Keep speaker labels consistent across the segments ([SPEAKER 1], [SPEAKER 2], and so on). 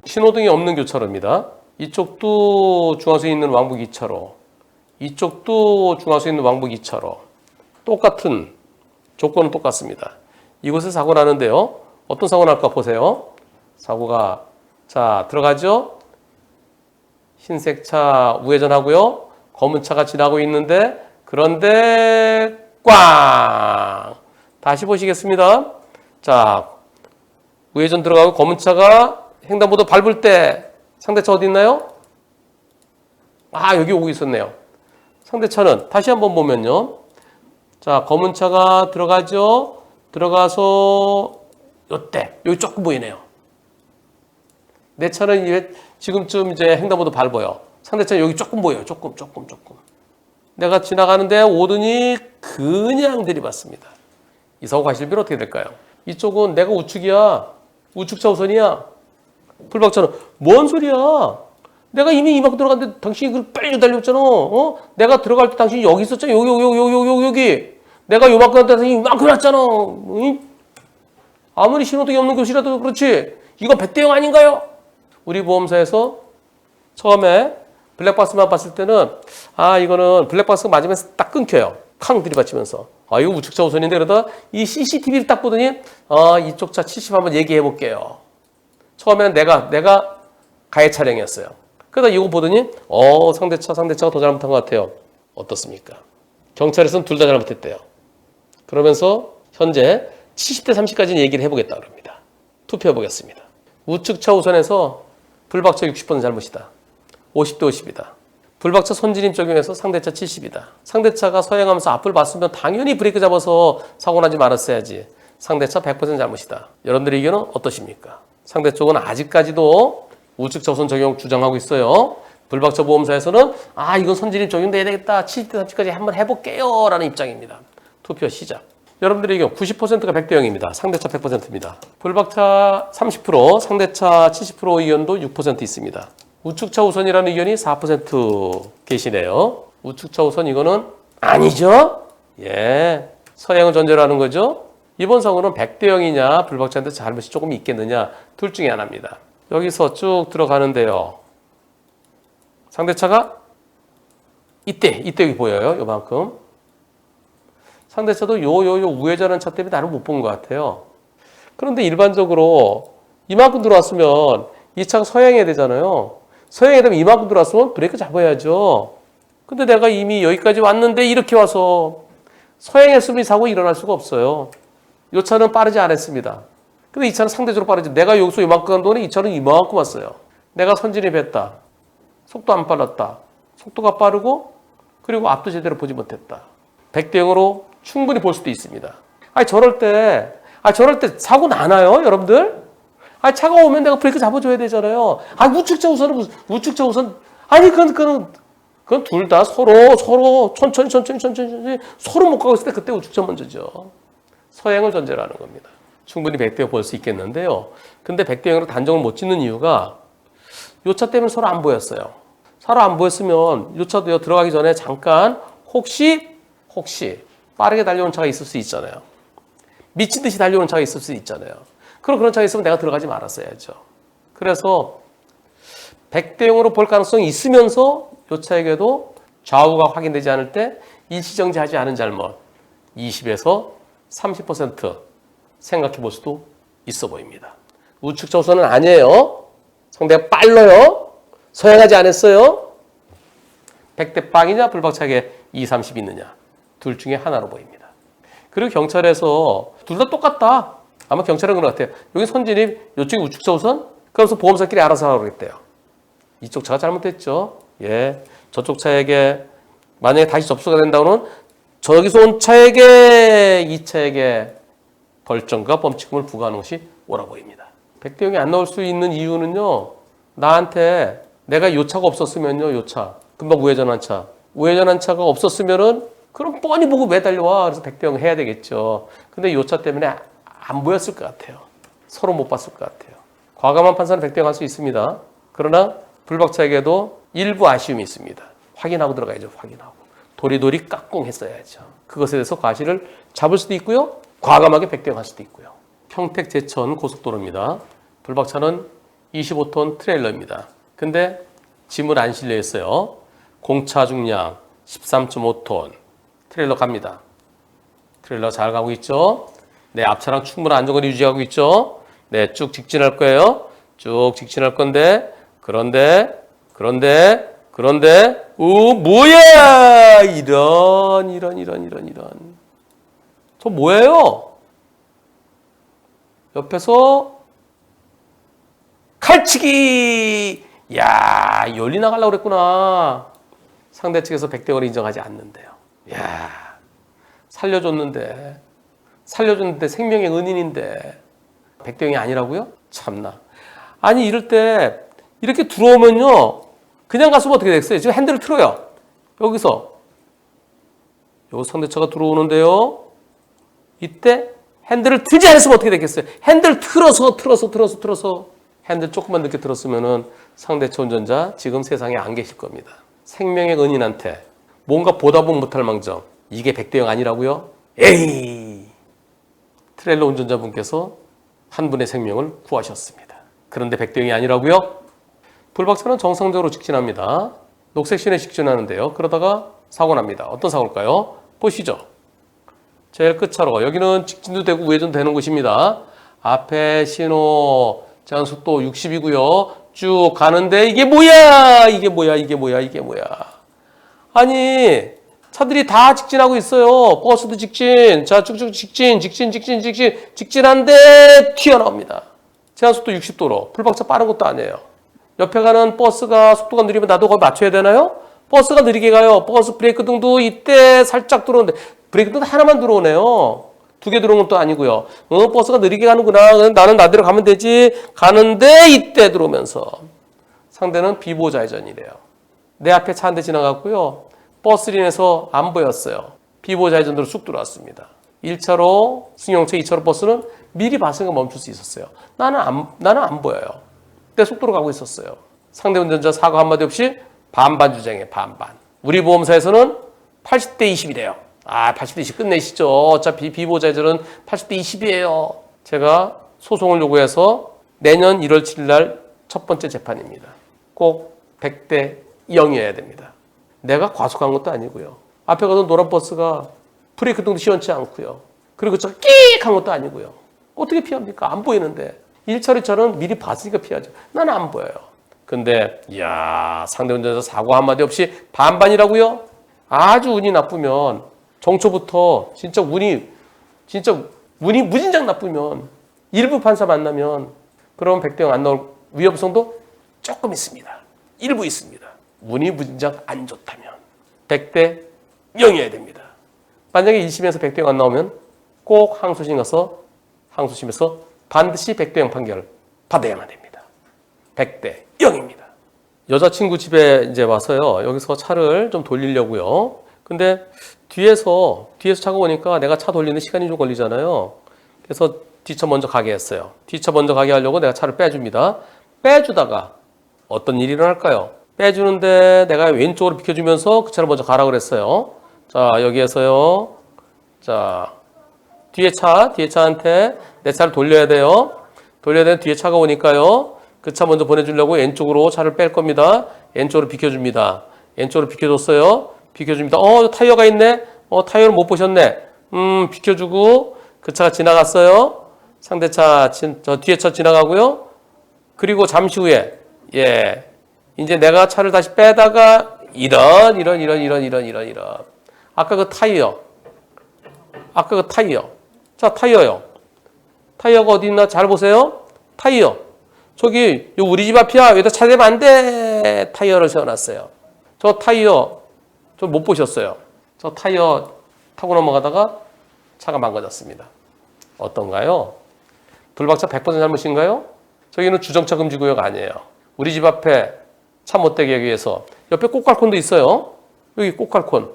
[SPEAKER 1] 신호등이 없는 교차로입니다. 이쪽도 중앙선이 있는 왕복 2차로, 이쪽도 중앙선이 있는 왕복 2차로. 똑같은 조건은 똑같습니다. 이곳에 사고 나는데요. 어떤 사고 날까 보세요. 사고가 자 들어가죠. 흰색 차 우회전하고요. 검은 차가 지나고 있는데 그런데 꽝! 다시 보시겠습니다. 자 우회전 들어가고 검은 차가 횡단보도 밟을 때 상대차 어디 있나요? 아 여기 오고 있었네요. 상대차는 다시 한번 보면요. 자 검은 차가 들어가죠. 들어가서 요때 여기 조금 보이네요. 내 차는 이제 지금쯤 이제 횡단보도 밟아요. 상대차는 여기 조금 보여요. 조금. 내가 지나가는데 오더니 그냥 들이받습니다. 이 사고 가실비는 어떻게 될까요? 이쪽은 내가 우측이야. 우측차 우선이야. 불박차는 뭔 소리야? 내가 이미 이만큼 들어갔는데 당신이 그걸 빨리 달렸잖아. 내가 들어갈 때 당신이 여기 있었잖아. 여기. 내가 요만큼 한때 당신이 이만큼 났잖아. 아무리 신호등이 없는 곳이라도 그렇지. 이거 100대 0 아닌가요? 우리 보험사에서 처음에 블랙박스만 봤을 때는 이거는 블랙박스가 맞으면서 딱 끊겨요. 캉 들이받치면서. 이거 우측차 우선인데 그러다 이 CCTV를 딱 보더니 이쪽 차 70 한번 얘기해 볼게요. 처음에는 내가 가해 차량이었어요. 그러다 이거 보더니 상대차가 더 잘못한 것 같아요. 어떻습니까? 경찰에서는 둘 다 잘못했대요. 그러면서 현재 70대 30까지는 얘기를 해보겠다 그럽니다. 투표해 보겠습니다. 우측차 우선에서 불박차 60% 잘못이다. 50대 50이다. 불박차 선진입 적용해서 상대차 70이다. 상대차가 서행하면서 앞을 봤으면 당연히 브레이크 잡아서 사고 나지 말았어야지. 상대차 100% 잘못이다. 여러분들의 의견은 어떠십니까? 상대 쪽은 아직까지도 우측차 우선 적용 주장하고 있어요. 불박차 보험사에서는 이건 선진입 적용돼야 되겠다. 70대 30까지 한번 해볼게요. 라는 입장입니다. 투표 시작. 여러분들의 의견 90%가 100대 0입니다. 상대차 100%입니다. 불박차 30%, 상대차 70% 의견도 6% 있습니다. 우측차 우선이라는 의견이 4% 계시네요. 우측차 우선 이거는 아니죠? 예, 서행을 전제로 하는 거죠. 이번 사고는 100대 0이냐 불박차한테 잘못이 조금 있겠느냐 둘 중에 하나입니다. 여기서 쭉 들어가는데요. 상대차가 이때 여기 보여요. 요만큼. 상대차도 요 우회전한 차 때문에 나를 못 본 것 같아요. 그런데 일반적으로 이만큼 들어왔으면 이 차가 서행해야 되잖아요. 서행해야 되면 이만큼 들어왔으면 브레이크 잡아야죠. 근데 내가 이미 여기까지 왔는데 이렇게 와서 서행했으면 이 사고 일어날 수가 없어요. 이 차는 빠르지 않았습니다. 근데 이 차는 상대적으로 빠르지. 내가 여기서 이만큼 간 동안에 이 차는 이만큼 왔어요. 내가 선진입했다. 속도 안 빨랐다. 속도가 빠르고 그리고 앞도 제대로 보지 못했다. 100대 0으로 충분히 볼 수도 있습니다. 저럴 때 사고 나나요, 여러분들? 차가 오면 내가 브레이크 잡아줘야 되잖아요. 우측차 우선. 그건 둘 다 서로 천천히 서로 못 가고 있을 때 그때 우측차 먼저죠. 서행을 전제로 하는 겁니다. 충분히 100대 0 볼 수 있겠는데요. 근데 100대 0으로 단정을 못 짓는 이유가 요 차 때문에 서로 안 보였어요. 서로 안 보였으면 요 차도 들어가기 전에 잠깐 혹시 빠르게 달려오는 차가 있을 수 있잖아요. 미친 듯이 달려오는 차가 있을 수 있잖아요. 그런 차가 있으면 내가 들어가지 말았어야죠. 그래서 100대 0으로 볼 가능성이 있으면서 요 차에게도 좌우가 확인되지 않을 때 일시정지하지 않은 잘못 20에서 30% 생각해 볼 수도 있어 보입니다. 우측차 우선은 아니에요. 상대가 빨라요. 서행하지 않았어요. 100대 빵이냐 불박차게 2, 30 있느냐. 둘 중에 하나로 보입니다. 그리고 경찰에서 둘 다 똑같다. 아마 경찰은 그런 것 같아요. 여기 선진입, 이쪽이 우측차 우선? 그러면서 보험사끼리 알아서 하라고 그랬대요. 이쪽 차가 잘못됐죠. 예, 저쪽 차에게 만약에 다시 접수가 된다고는 저기서 온 차에게 이 차에게 벌점과 범칙금을 부과하는 것이 옳아 보입니다. 100대 0이 안 나올 수 있는 이유는요. 나한테 내가 요 차가 없었으면요. 요 차. 금방 우회전한 차가 없었으면은 그럼 뻔히 보고 왜 달려와? 그래서 100대 0 해야 되겠죠. 근데 요 차 때문에 안 보였을 것 같아요. 서로 못 봤을 것 같아요. 과감한 판사는 100대 0 할 수 있습니다. 그러나 불박차에게도 일부 아쉬움이 있습니다. 확인하고 들어가야죠. 확인하고. 도리도리 깍꿍 했어야죠. 그것에 대해서 과실을 잡을 수도 있고요. 과감하게 100대 0 할 수도 있고요. 평택 제천 고속도로입니다. 불박차는 25톤 트레일러입니다. 근데 짐을 안 실려 있어요. 공차 중량 13.5톤 트레일러 갑니다. 트레일러 잘 가고 있죠? 네, 앞차랑 충분한 안정거리 유지하고 있죠? 네, 쭉 직진할 거예요. 쭉 직진할 건데, 그런데, 뭐야! 이런. 저 뭐예요? 옆에서 칼치기! 야, 열리 나가려고 그랬구나. 상대 측에서 백대원을 인정하지 않는데요. 야, 살려줬는데 생명의 은인인데 백대원이 아니라고요? 참나. 아니 이럴 때 이렇게 들어오면요. 그냥 갔으면 어떻게 됐어요? 지금 핸들을 틀어요. 여기서 상대차가 들어오는데요. 이때 핸들을 틀지 않았으면 어떻게 됐겠어요? 핸들 틀어서 핸들 조금만 늦게 틀었으면은 상대차 운전자 지금 세상에 안 계실 겁니다. 생명의 은인한테 뭔가 보답은 못할 망정. 이게 백대영 아니라고요? 에이! 트레일러 운전자분께서 한 분의 생명을 구하셨습니다. 그런데 백대영이 아니라고요? 불박차는 정상적으로 직진합니다. 녹색 신에 직진하는데요. 그러다가 사고 납니다. 어떤 사고일까요? 보시죠. 제일 끝차로 여기는 직진도 되고 우회전도 되는 곳입니다. 앞에 신호 제한 속도 60이고요. 쭉 가는데 이게 뭐야? 아니 차들이 다 직진하고 있어요. 버스도 직진. 자 쭉쭉 직진한데 튀어나옵니다. 제한 속도 60도로. 불박차 빠른 것도 아니에요. 옆에 가는 버스가 속도가 느리면 나도 거기 맞춰야 되나요? 버스가 느리게 가요. 버스 브레이크 등도 이때 살짝 들어오는데 브레이크 등 하나만 들어오네요. 두 개 들어온 것도 아니고요. 버스가 느리게 가는구나. 나는 나대로 가면 되지. 가는데 이때 들어오면서 상대는 비보좌회전이래요. 내 앞에 차 한 대 지나갔고요. 버스를 인해서 안 보였어요. 비보좌회전으로 쑥 들어왔습니다. 1차로 승용차, 2차로 버스는 미리 봤으니까 멈출 수 있었어요. 나는 안 보여요. 내 속도로 가고 있었어요. 상대 운전자 사고 한마디 없이 반반 주장해, 반반. 우리 보험사에서는 80대 20이래요. 80대 20 끝내시죠. 어차피 비보좌회전은 80대 20이에요. 제가 소송을 요구해서 내년 1월 7일 날 첫 번째 재판입니다. 꼭 100대 0이어야 됩니다. 내가 과속한 것도 아니고요. 앞에 가던 노란 버스가 브레이크 등도 시원치 않고요. 그리고 저 끽한 것도 아니고요. 어떻게 피합니까? 안 보이는데. 1차, 2차는 미리 봤으니까 피하죠. 나는 안 보여요. 근데 이야, 상대 운전자 사고 한마디 없이 반반이라고요? 아주 운이 나쁘면 정초부터 진짜 운이 무진장 나쁘면 일부 판사 만나면 그럼 백대영 안 나올 위험성도 조금 있습니다. 일부 있습니다. 운이 무진장 안 좋다면 100대 0이어야 됩니다. 만약에 1심에서 백대영 안 나오면 꼭 항소심 가서 항소심에서 반드시 백대영 판결을 받아야만 됩니다. 100대 0입니다. 여자친구 집에 이제 와서요. 여기서 차를 좀 돌리려고요. 근데 뒤에서 차가 오니까 내가 차 돌리는 시간이 좀 걸리잖아요. 그래서 뒷차 먼저 가게 했어요. 뒷차 먼저 가게 하려고 내가 차를 빼줍니다. 빼주다가 어떤 일이 일어날까요? 빼주는데 내가 왼쪽으로 비켜주면서 그 차를 먼저 가라 그랬어요. 자, 여기에서요. 자, 뒤에 차한테 내 차를 돌려야 돼요. 돌려야 되는 뒤에 차가 오니까요. 그 차 먼저 보내주려고 왼쪽으로 차를 뺄 겁니다. 왼쪽으로 비켜줍니다. 왼쪽으로 비켜줬어요. 비켜줍니다. 타이어가 있네. 타이어를 못 보셨네. 비켜주고 그 차가 지나갔어요. 상대차, 저 뒤에 차 지나가고요. 그리고 잠시 후에 이제 내가 차를 다시 빼다가 이런. 아까 그 타이어. 자, 타이어요. 타이어가 어디 있나 잘 보세요. 타이어. 저기 우리 집 앞이야. 여기다 차 대면 안 돼. 타이어를 세워놨어요. 저 타이어 좀 못 보셨어요. 저 타이어 타고 넘어가다가 차가 망가졌습니다. 어떤가요? 불박차 100% 잘못인가요? 저기는 주정차 금지구역 아니에요. 우리 집 앞에 차 못 대게 하기 위해서 옆에 꽃갈콘도 있어요. 여기 꽃갈콘.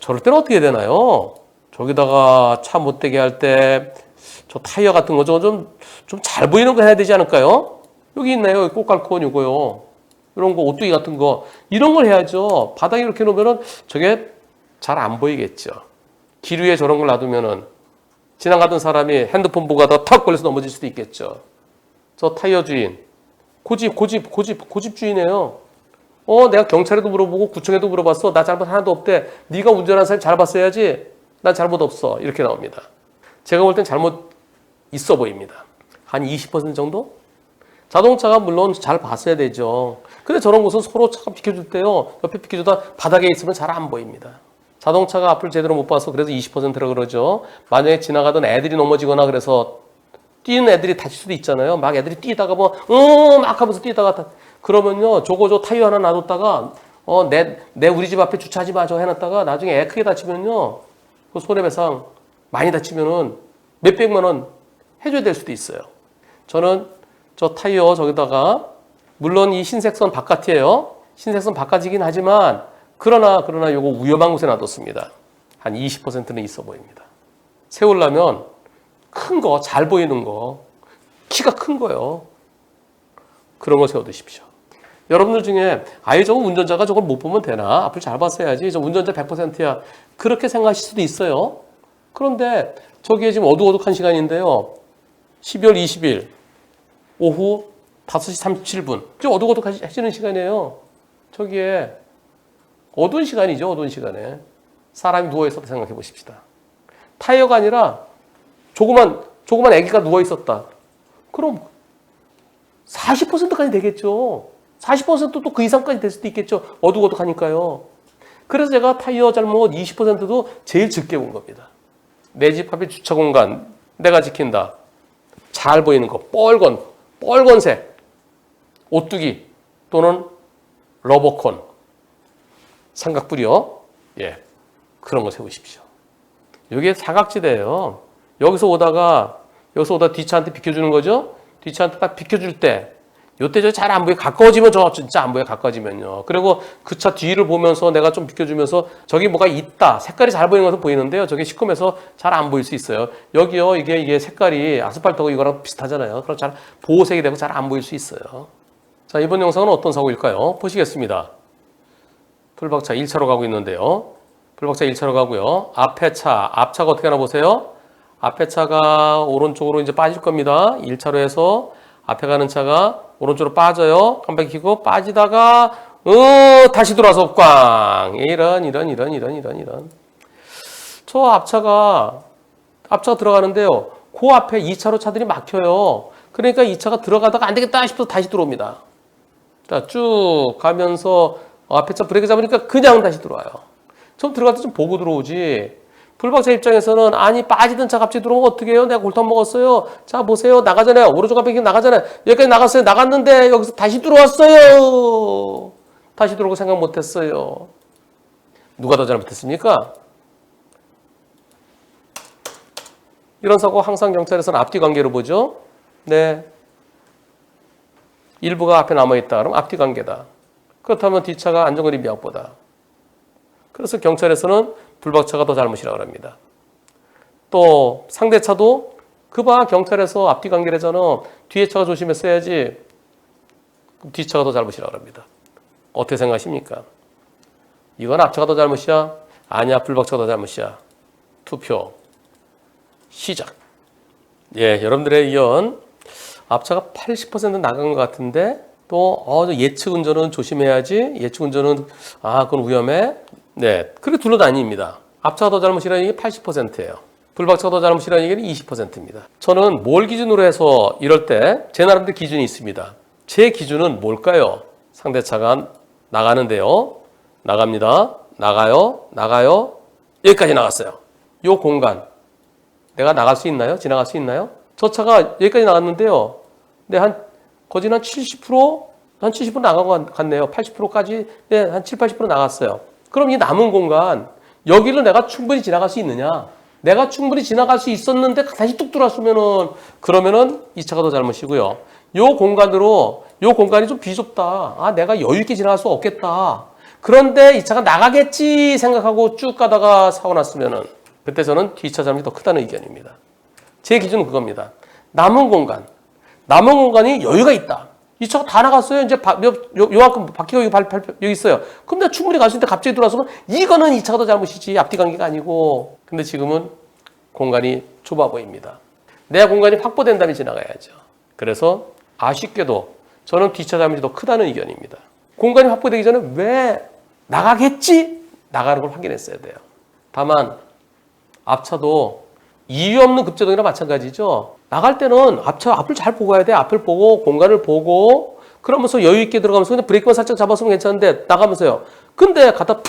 [SPEAKER 1] 저럴 때는 어떻게 해야 되나요? 저기다가 차 못 대게 할 때 저 타이어 같은 거 좀 잘 보이는 거 해야 되지 않을까요? 여기 있네요. 여기 꽃갈콘 이거요. 이런 거 오뚜기 같은 거 이런 걸 해야죠. 바닥에 이렇게 놓으면은 저게 잘 안 보이겠죠. 길 위에 저런 걸 놔두면은 지나가던 사람이 핸드폰 보고 가다가 탁 걸려서 넘어질 수도 있겠죠. 저 타이어 주인, 고집 주인이에요. 내가 경찰에도 물어보고 구청에도 물어봤어. 나 잘못 하나도 없대. 네가 운전하는 사람 잘 봤어야지. 난 잘못 없어. 이렇게 나옵니다. 제가 볼 땐 잘못 있어 보입니다. 한 20% 정도? 자동차가 물론 잘 봤어야 되죠. 근데 저런 곳은 서로 차가 비켜줄 때요. 옆에 비켜주다 바닥에 있으면 잘 안 보입니다. 자동차가 앞을 제대로 못 봐서 그래서 20%라 그러죠. 만약에 지나가던 애들이 넘어지거나 그래서 뛰는 애들이 다칠 수도 있잖아요. 막 애들이 뛰다가 막 하면서 뛰다가 그러면요. 저 타이어 하나 놔뒀다가 내 우리 집 앞에 주차하지 마. 저 해놨다가 나중에 애 크게 다치면요. 그 손해배상 많이 다치면은 몇백만 원 해줘야 될 수도 있어요. 저는 저 타이어 저기다가 물론 이 흰색 선 바깥이에요. 흰색 선 바깥이긴 하지만 그러나 요거 위험한 곳에 놔뒀습니다. 한 20%는 있어 보입니다. 세우려면 큰 거, 잘 보이는 거, 키가 큰 거요. 그런 거 세워두십시오. 여러분들 중에 아예 저거 운전자가 저걸 못 보면 되나? 앞을 잘 봤어야지. 저 운전자 100%야. 그렇게 생각하실 수도 있어요. 그런데 저기에 지금 어둑어둑한 시간인데요. 12월 20일 오후 5시 37분. 좀 어둑어둑해지는 시간이에요. 저기에 어두운 시간이죠. 어두운 시간에. 사람이 누워있었다 생각해 보십시다. 타이어가 아니라 조그만 애기가 누워있었다. 그럼 40%까지 되겠죠. 40%도 그 이상까지 될 수도 있겠죠. 어둑어둑하니까요. 그래서 제가 타이어 잘못 20%도 제일 적게 본 겁니다. 내 집 앞에 주차 공간 내가 지킨다. 잘 보이는 거 빨간색 오뚜기 또는 러버콘 삼각뿔이요. 예, 그런 거 세우십시오. 이게 사각지대예요. 여기서 오다 뒷차한테 비켜주는 거죠. 뒷차한테 딱 비켜줄 때 요때 저 잘 안 보여. 가까워지면 저 진짜 안 보여. 가까워지면요. 그리고 그 차 뒤를 보면서 내가 좀 비켜주면서 저기 뭐가 있다. 색깔이 잘 보이는 것은 보이는데요. 저게 시커매서 잘 안 보일 수 있어요. 여기요. 이게 색깔이 아스팔트하고 이거랑 비슷하잖아요. 그럼 잘 보호색이 되고 잘 안 보일 수 있어요. 자, 이번 영상은 어떤 사고일까요? 보시겠습니다. 풀박차 1차로 가고 있는데요. 풀박차 1차로 가고요. 앞차가 어떻게 하나 보세요. 앞에 차가 오른쪽으로 이제 빠질 겁니다. 1차로에서 앞에 가는 차가 오른쪽으로 빠져요. 깜빡이 켜고 빠지다가 다시 돌아서 꽝. 이런. 저 앞차가 들어가는데요. 그 앞에 2차로 차들이 막혀요. 그러니까 2차가 들어가다가 안 되겠다 싶어서 다시 들어옵니다. 자, 쭉 가면서 앞에 차 브레이크 잡으니까 그냥 다시 들어와요. 좀 들어갈 때 좀 보고 들어오지. 풀박차 입장에서는 아니 빠지던 차 갑자기 들어오면 어떻게 해요? 내가 골탕 먹었어요. 자 보세요. 나가잖아요. 오른쪽 앞에 나가잖아요. 여기까지 나갔어요. 나갔는데 여기서 다시 들어왔어요. 다시 들어오고 생각 못했어요. 누가 더 잘못했습니까? 이런 사고 항상 경찰에서는 앞뒤 관계로 보죠. 네. 일부가 앞에 남아있다. 그럼 앞뒤 관계다. 그렇다면 뒷차가 안전거리 미약보다. 그래서 경찰에서는 불박차가 더 잘못이라고 합니다. 또 상대차도 그봐 경찰에서 앞뒤 관계래잖아. 뒤에 차가 조심했어야지. 그럼 뒷차가 더 잘못이라고 합니다. 어떻게 생각하십니까? 이건 앞차가 더 잘못이야? 아니야, 불박차가 더 잘못이야. 투표 시작. 예, 여러분들의 의견 앞차가 80% 나간 것 같은데 또 예측 운전은 조심해야지. 예측 운전은 그건 위험해. 네, 그렇게 둘러다닙니다. 앞차가 더 잘못이라는 얘기 80%예요. 불박차가 더 잘못이라는 얘기는 20%입니다. 저는 뭘 기준으로 해서 이럴 때 제 나름대로 기준이 있습니다. 제 기준은 뭘까요? 상대차가 나가는데요. 나갑니다. 나가요. 여기까지 나갔어요. 이 공간 내가 나갈 수 있나요? 지나갈 수 있나요? 저 차가 여기까지 나갔는데요. 네, 거진 한 70% 나간 것 같네요. 80%까지 한 70-80% 나갔어요. 그럼 이 남은 공간 여기를 내가 충분히 지나갈 수 있느냐? 내가 충분히 지나갈 수 있었는데 다시 뚝 들어왔으면은 그러면은 이 차가 더 잘못이고요. 요 공간이 좀 비좁다. 내가 여유 있게 지나갈 수 없겠다. 그런데 이 차가 나가겠지 생각하고 쭉 가다가 사고 났으면은 그때 저는 뒷차 잘못이 더 크다는 의견입니다. 제 기준은 그겁니다. 남은 공간이 여유가 있다. 이 차가 다 나갔어요. 이제 요만큼 바퀴가 여기 있어요. 그럼 내가 충분히 갈 수 있는데 갑자기 들어와서 이거는 이 차가 더 잘못이지. 앞뒤 관계가 아니고. 근데 지금은 공간이 좁아 보입니다. 내 공간이 확보된 다음에 지나가야죠. 그래서 아쉽게도 저는 뒷차 잘못이 더 크다는 의견입니다. 공간이 확보되기 전에 왜 나가겠지? 나가는 걸 확인했어야 돼요. 다만 앞차도 이유 없는 급제동이나 마찬가지죠. 나갈 때는 앞을 잘 보고 가야 돼. 앞을 보고 공간을 보고 그러면서 여유 있게 들어가면서 그냥 브레이크만 살짝 잡았으면 괜찮은데 나가면서요. 근데 갖다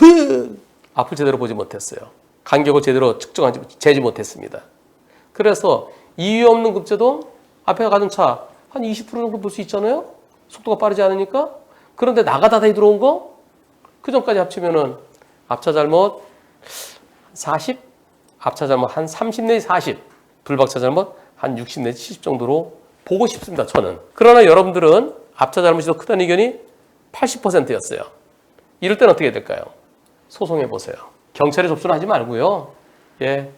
[SPEAKER 1] 앞을 제대로 보지 못했어요. 간격을 제대로 재지 못했습니다. 그래서 이유 없는 급제동 앞에 가는 차 한 20% 정도 볼 수 있잖아요. 속도가 빠르지 않으니까. 그런데 나가다 다시 들어온 거 그 전까지 합치면은 앞차 잘못 40, 앞차 잘못 한 30 내지 40, 불박차 잘못 한 60 내지 70 정도로 보고 싶습니다. 저는. 그러나 여러분들은 앞차 잘못이 더 크다는 의견이 80%였어요. 이럴 때는 어떻게 될까요? 소송해 보세요. 경찰에 접수는 하지 말고요. 예,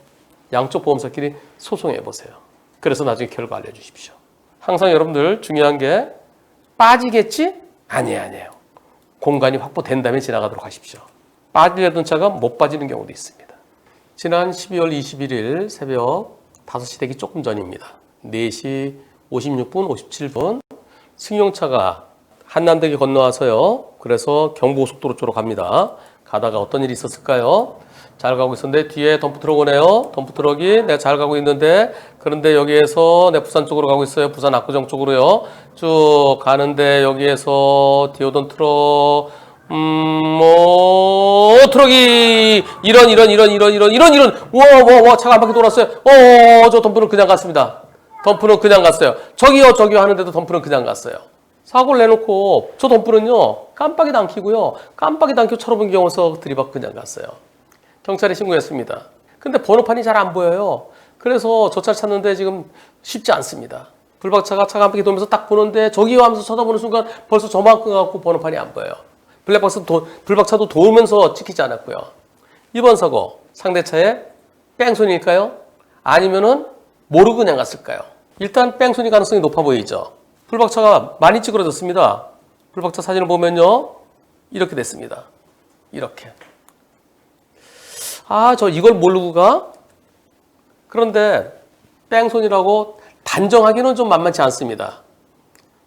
[SPEAKER 1] 양쪽 보험사끼리 소송해 보세요. 그래서 나중에 결과 알려주십시오. 항상 여러분들 중요한 게 빠지겠지? 아니에요. 공간이 확보된 다음에 지나가도록 하십시오. 빠지려던 차가 못 빠지는 경우도 있습니다. 지난 12월 21일 새벽 5시 되기 조금 전입니다. 4시 56분, 57분 승용차가 한남대교 건너와서요. 그래서 경부고속도로 쪽으로 갑니다. 가다가 어떤 일이 있었을까요? 잘 가고 있었는데 뒤에 덤프트럭 오네요. 덤프트럭이 내가 잘 가고 있는데 그런데 여기에서 내 부산 쪽으로 가고 있어요. 부산 압구정 쪽으로요. 쭉 가는데 여기에서 뒤에 오던 트럭 트럭이 이런 와 차가 한 바퀴 돌았어요. 저 덤프는 그냥 갔습니다. 덤프는 그냥 갔어요. 저기요 하는데도 덤프는 그냥 갔어요. 사고를 내놓고 저 덤프는요 깜빡이도 안 켜고요. 깜빡이도 안 켜고 차로변 경호서 들이받고 그냥 갔어요. 경찰에 신고했습니다. 근데 번호판이 잘 안 보여요. 그래서 저 차를 찾는데 지금 쉽지 않습니다. 불박차가 차가 한 바퀴 돌면서 딱 보는데 저기요 하면서 쳐다보는 순간 벌써 저만큼 갖고 번호판이 안 보여요. 불박차도 돌면서 찍히지 않았고요. 이번 사고 상대차에 뺑소니일까요? 아니면은 모르고 그냥 갔을까요? 일단 뺑소니 가능성이 높아 보이죠. 불박차가 많이 찌그러졌습니다. 불박차 사진을 보면요. 이렇게 됐습니다. 이렇게. 저 이걸 모르고 가? 그런데 뺑소니라고 단정하기는 좀 만만치 않습니다.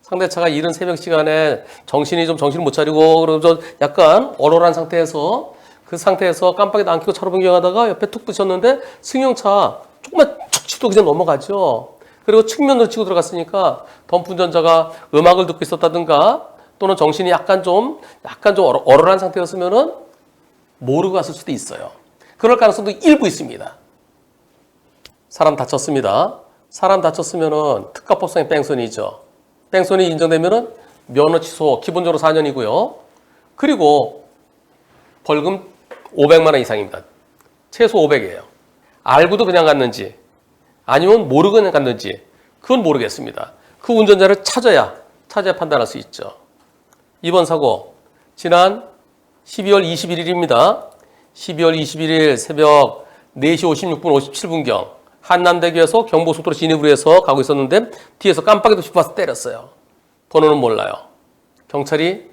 [SPEAKER 1] 상대차가 이른 새벽 시간에 정신을 못 차리고 그러면서 약간 얼얼한 상태에서 그 상태에서 깜빡이도 안 켜고 차로 변경하다가 옆에 툭 부딪혔는데 승용차 조금만 툭 치도 그냥 넘어가죠. 그리고 측면으로 치고 들어갔으니까 덤프 운전자가 음악을 듣고 있었다든가 또는 정신이 약간 좀 얼얼한 상태였으면은 모르고 갔을 수도 있어요. 그럴 가능성도 일부 있습니다. 사람 다쳤습니다. 사람 다쳤으면은 특가법상의 뺑소니죠. 뺑소니 인정되면은 면허 취소 기본적으로 4년이고요. 그리고 벌금 500만 원 이상입니다. 최소 500이에요. 알고도 그냥 갔는지 아니면 모르고 그냥 갔는지 그건 모르겠습니다. 그 운전자를 찾아야 판단할 수 있죠. 이번 사고 지난 12월 21일입니다. 12월 21일 새벽 4시 56분 57분경 한남대교에서 경부고속도로 진입으로 해서 가고 있었는데 뒤에서 깜빡이도 짚어서 때렸어요. 번호는 몰라요. 경찰이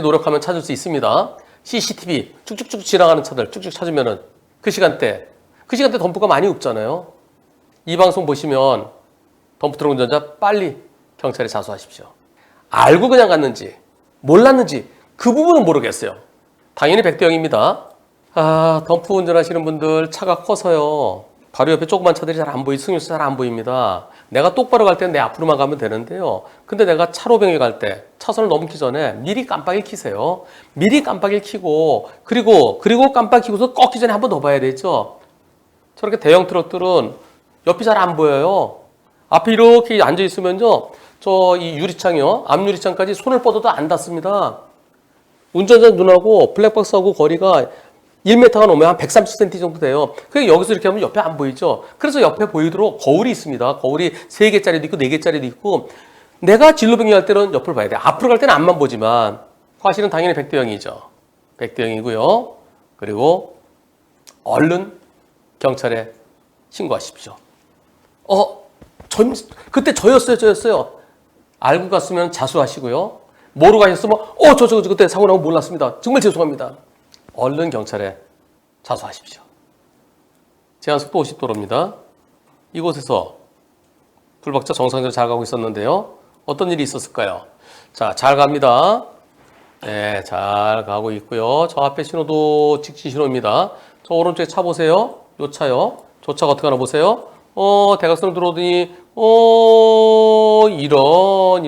[SPEAKER 1] 노력하면 찾을 수 있습니다. CCTV 쭉쭉쭉 지나가는 차들 쭉쭉 찾으면은 그 시간대 덤프가 많이 없잖아요. 이 방송 보시면 덤프트럭 운전자 빨리 경찰에 자수하십시오. 알고 그냥 갔는지 몰랐는지 그 부분은 모르겠어요. 당연히 100대 0입니다. 덤프 운전하시는 분들 차가 커서요. 바로 옆에 조그만 차들이 잘 안 승용차 잘 안 보입니다. 내가 똑바로 갈 때는 내 앞으로만 가면 되는데요. 근데 내가 차로 변경에 갈 때 차선을 넘기 전에 미리 깜빡이를 켜세요. 미리 깜빡이를 켜고 그리고 깜빡이 켜고서 꺾기 전에 한 번 더 봐야 되죠. 저렇게 대형 트럭들은 옆이 잘 안 보여요. 앞에 이렇게 앉아 있으면요. 이 유리창이요. 앞 유리창까지 손을 뻗어도 안 닿습니다. 운전자 눈하고 블랙박스하고 거리가 1m가 넘으면 한 130cm 정도 돼요. 그러니까 여기서 이렇게 하면 옆에 안 보이죠. 그래서 옆에 보이도록 거울이 있습니다. 거울이 3개짜리도 있고 4개짜리도 있고 내가 진로 변경할 때는 옆을 봐야 돼요. 앞으로 갈 때는 앞만 보지만 과실은 당연히 100대 0이죠. 100대 0이고요. 그리고 얼른 경찰에 신고하십시오. 그때 저였어요. 알고 갔으면 자수하시고요. 모르고 가셨으면 저 그때 사고 나고 몰랐습니다. 정말 죄송합니다. 얼른 경찰에 자수하십시오. 제한속도 50도로입니다. 이곳에서 불박차 정상적으로 잘 가고 있었는데요. 어떤 일이 있었을까요? 자, 잘 갑니다. 네, 잘 가고 있고요. 저 앞에 신호도 직진 신호입니다. 저 오른쪽에 차 보세요. 요 차요. 저 차가 어떻게 하나 보세요. 대각선으로 들어오더니 이런.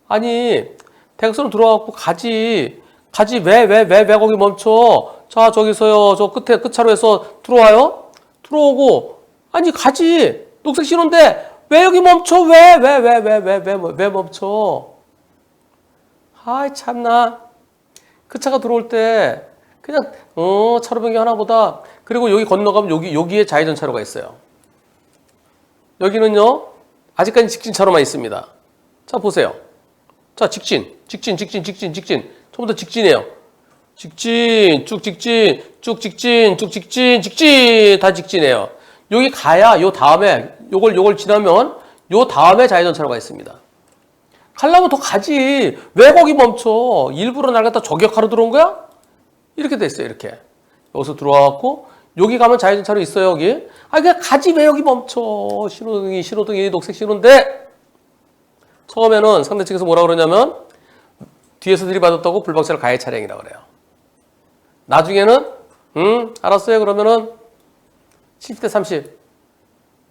[SPEAKER 1] 아니, 대각선으로 들어와갖고 가지 왜 거기 멈춰? 자, 저기서요. 저 끝에 끝차로에서 들어와요. 들어오고 아니 가지. 녹색 신호인데 왜 여기 멈춰? 왜 멈춰? 아이 참나. 그 차가 들어올 때 그냥 차로 변경하나 보다. 그리고 여기 건너가면 여기에 좌회전 차로가 있어요. 여기는요. 아직까지 직진차로만 있습니다. 자, 보세요. 자, 직진. 전부 다 직진이에요. 직진. 다 직진이에요. 여기 가야 요 다음에 요걸 지나면 요 다음에 좌회전 차로가 있습니다. 가려면 더 가지. 왜 거기 멈춰? 일부러 날 갖다 저격하러 들어온 거야? 이렇게 됐어요. 이렇게. 여기서 들어와갖고 여기 가면 좌회전 차로 있어요. 여기. 그냥 가지 왜 여기 멈춰? 신호등이 녹색 신호인데 처음에는 상대 측에서 뭐라 그러냐면 뒤에서 들이받았다고 불박차를 가해 차량이라고 그래요. 나중에는 알았어요. 그러면은 70대 30.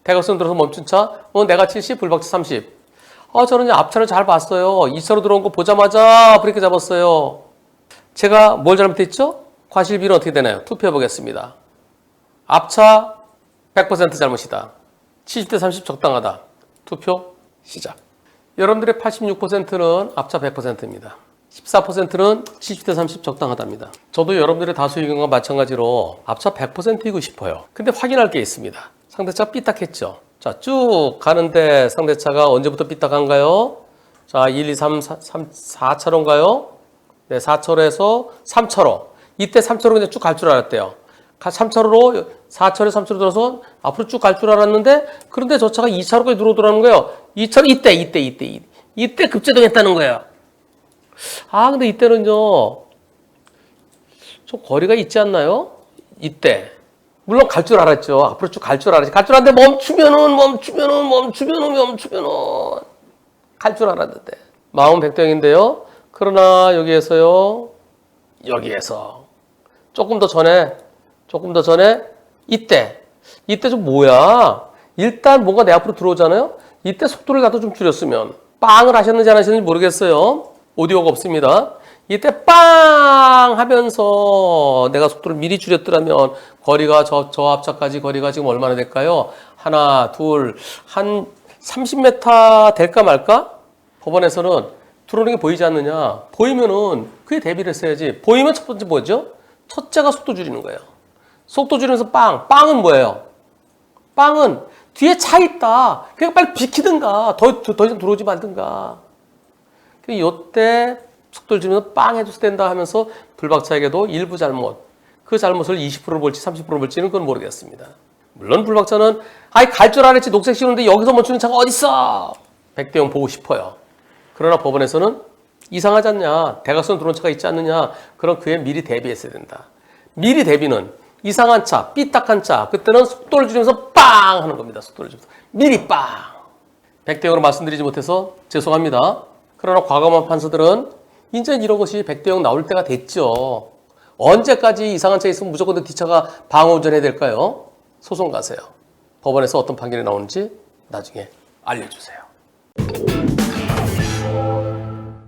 [SPEAKER 1] 대각선 들어서 멈춘 차. 내가 70, 불박차 30. 저는 이제 앞차를 잘 봤어요. 2차로 들어온 거 보자마자 브레이크 잡았어요. 제가 뭘 잘못했죠? 과실비는 어떻게 되나요? 투표해 보겠습니다. 앞차 100% 잘못이다. 70대 30 적당하다. 투표 시작. 여러분들의 86%는 앞차 100%입니다. 14%는 70대 30 적당하답니다. 저도 여러분들의 다수 의견과 마찬가지로 앞차 100%이고 싶어요. 근데 확인할 게 있습니다. 상대차 삐딱했죠. 자, 쭉 가는데 상대차가 언제부터 삐딱한가요? 자, 1, 2, 3, 4차로인가요? 네, 4차로에서 3차로. 이때 3차로 그냥 쭉 갈 줄 알았대요. 3차로로 4차로에 3차로 들어서 앞으로 쭉 갈 줄 알았는데 그런데 저 차가 2차로까지 들어오더라는 거예요. 2차로 이때 급제동했다는 거예요. 근데 이때는요 좀 거리가 있지 않나요? 이때 물론 갈 줄 알았죠. 앞으로 쭉 갈 줄 알았지. 갈 줄 알았는데 멈추면은 갈 줄 알았는데 마음 백동인데요. 그러나 여기에서 조금 더 전에 이때 좀 뭐야? 일단 뭔가 내 앞으로 들어오잖아요. 이때 속도를 나도 좀 줄였으면 빵을 하셨는지 안 하셨는지 모르겠어요. 오디오가 없습니다. 이때 빵 하면서 내가 속도를 미리 줄였더라면 거리가 저 앞차까지 거리가 지금 얼마나 될까요? 하나, 둘, 한 30m 될까 말까? 법원에서는 들어오는 게 보이지 않느냐? 보이면은 그에 대비를 했어야지. 보이면 첫 번째 뭐죠? 첫째가 속도 줄이는 거예요. 속도 줄이면서 빵은 뭐예요? 빵은 뒤에 차 있다. 그러니까 빨리 비키든가 더 이상 들어오지 말든가. 이때 속도를 줄이면서 빵 해줘서 된다 하면서 불박차에게도 일부 잘못, 그 잘못을 20%를 볼지 30%를 볼지는 그건 모르겠습니다. 물론 불박차는 갈 줄 알았지 녹색 신호인데 여기서 멈추는 차가 어딨어? 백대영 보고 싶어요. 그러나 법원에서는 이상하지 않냐? 대각선 들어온 차가 있지 않느냐? 그럼 그에 미리 대비했어야 된다. 미리 대비는 이상한 차, 삐딱한 차, 그때는 속도를 줄이면서 빵 하는 겁니다. 속도를 줄이면서 미리 빵. 백대영으로 말씀드리지 못해서 죄송합니다. 그러나 과감한 판사들은 이제 이런 것이 백대영 나올 때가 됐죠. 언제까지 이상한 차 있으면 무조건 뒷차가 방어 운전해야 될까요? 소송 가세요. 법원에서 어떤 판결이 나오는지 나중에 알려주세요.